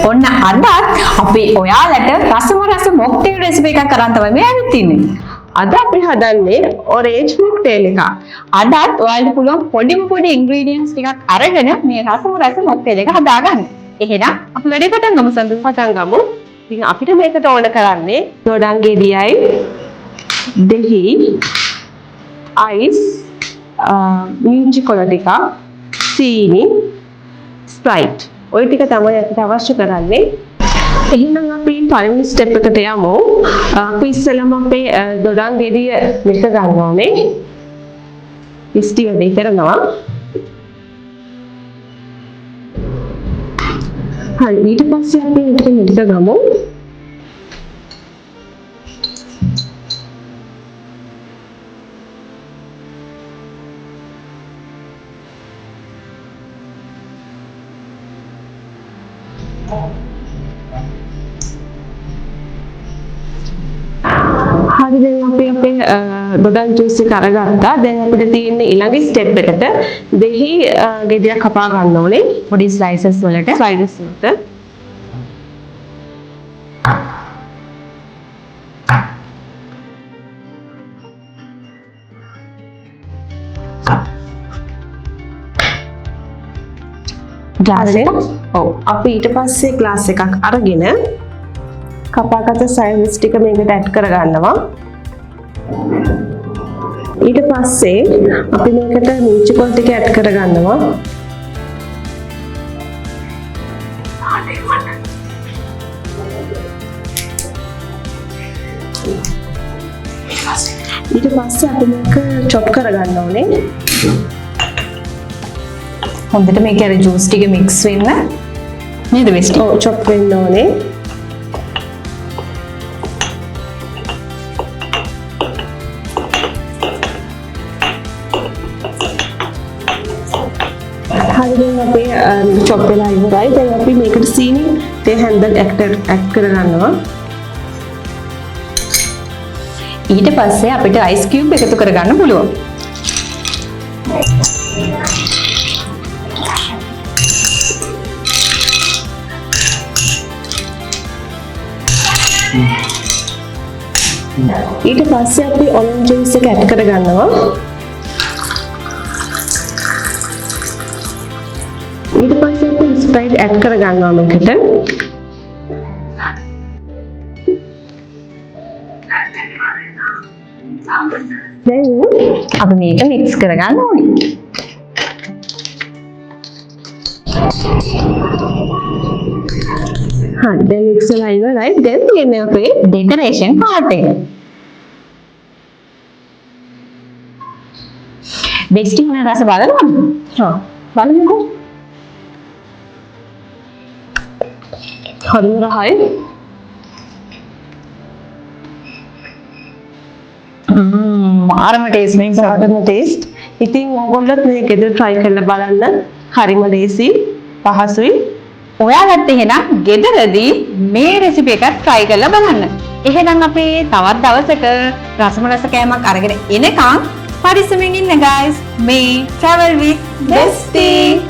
ඔන්න අදත් අපි ඔයාලට රසම රස මොක්ටේල් රෙසිපි එකක් කරන් තමයි මේ ඇවිත් ඉන්නේ. අද අපි හදන්නේ ඔරේන්ජ් මොක්ටේල් එකක්. අදත් ඔයාලට පුළුවන් පොඩි ඉන්ග්‍රීඩියන්ට්ස් ටිකක් අරගෙන මේ රසම රස මොක්ටේල් එක හදාගන්න. එහෙනම් අපි වැඩේ පටන් ගමු සඳු. පටන් ගමු. ඉතින් අපිට මේකට ඕන කරන්නේ දොඩම් ගෙඩියයි, දෙහි, අයිස්, මිංචි කොළ ටිකක්, සීනි, ස්ප්‍රයිට්. ඔය ටික තමයි අපිට අවශ්‍ය කරන්නේ. එහෙනම් අපි පළවෙනි ස්ටෙප් එකට යමු. අපි ඉස්සෙල්ලාම අපේ දොඩම් ගෙඩිය මිශ්‍ර ගන්න ඕනේ. ඉස්ටි වැඩේ කරනවා. හරි, ඊට පස්සේ අපි මේක මිශ්‍ර ගමු. හරි, දැන් අපි අපේ දොඩම් ජූස් එක අරගත්තා. දැන් අපිට තියෙන්නේ ඊළඟ ස්ටෙප් එකට දෙහි ගෙඩියක් කපා ගන්න ඕනේ. පොඩි ස්ලයිසස් වලට. ස්ලයිසස් වලට. ග්ලාස් එක. ඔව්. අපි ඊට පස්සේ ග්ලාස් එකක් අරගෙන කපාගත්ත සයිස් ටික මේකට ඇඩ් කරගන්නවා. ඊට පස්සේ අපි මේකට මිංචි කොළ ටික ඇඩ් කරගන්නවා. ඊට පස්සේ අපි මේක චොප් කරගන්න ඕනේ. හොඳට මේක අර ජූස් ටික මික්ස් වෙන්න නේද වෙස්ටි? ඔව්, චොප් වෙන්න ඕනේ. හරි, දැන් අපේ චොප් වෙලා ඉවරයි. දැන් අපි මේකට සීනි තේ හැන්දක් ඇඩ් කරගන්නවා. ඊට පස්සේ අපිට අයිස් කියුබ් එකතු කරගන්න පුළුවන්. ඊට පස්සේ අපි ඔරෙන්ජ් ජූස් එක ඇඩ් කරගන්නවා. ඊට පස්සේ අපි ස්ප්‍රයිට් ඇඩ් කරගන්නවා මේකට. දැන් අපි මේක මික්ස් කරගන්න ඕනේ. හරි, දැන් මික්ස් වෙලා ඉවරයි. දැන් තියෙන්නේ අපේ ඩෙකරේෂන් පාර්ට් එක. බෙස්ටි වෙන රස බලනවද? හා බලමුකෝ. හරිම රහයි. මාරම ටේස්ට් මේක. හරිම ටේස්ට්. ඉතින් ඕගොල්ලොත් මේක ගෙදර try කරලා බලන්න. හරිම ලේසි, පහසුයි. ඔයාලත් එහෙනම් ගෙදරදී මේ රෙසිපි එක try කරලා බලන්න. එහෙනම් අපි තවත් දවසක රසම රස කෑමක් අරගෙන එනකම් පරිස්සමෙන් ඉන්න guys. මේ travel with bestie.